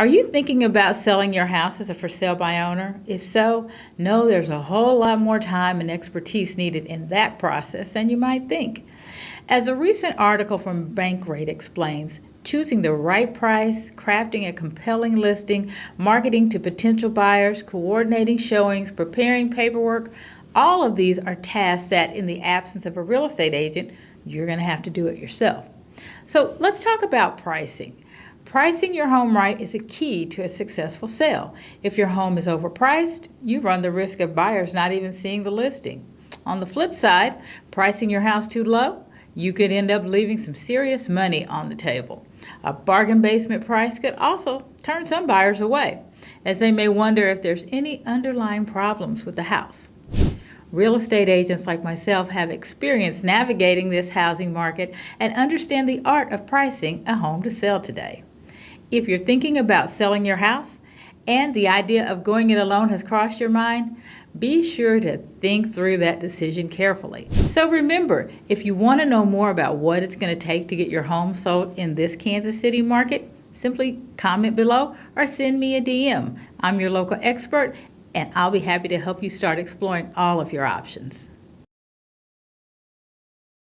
Are you thinking about selling your house as a for sale by owner? If so, know there's a whole lot more time and expertise needed in that process than you might think. As a recent article from Bankrate explains, choosing the right price, crafting a compelling listing, marketing to potential buyers, coordinating showings, preparing paperwork, all of these are tasks that, in the absence of a real estate agent, you're going to have to do it yourself. So let's talk about pricing. Pricing your home right is a key to a successful sale. If your home is overpriced, you run the risk of buyers not even seeing the listing. On the flip side, pricing your house too low, you could end up leaving some serious money on the table. A bargain basement price could also turn some buyers away, as they may wonder if there's any underlying problems with the house. Real estate agents like myself have experience navigating this housing market and understand the art of pricing a home to sell today. If you're thinking about selling your house and the idea of going it alone has crossed your mind, be sure to think through that decision carefully. So remember, if you want to know more about what it's going to take to get your home sold in this Kansas City market, simply comment below or send me a DM. I'm your local expert, and I'll be happy to help you start exploring all of your options.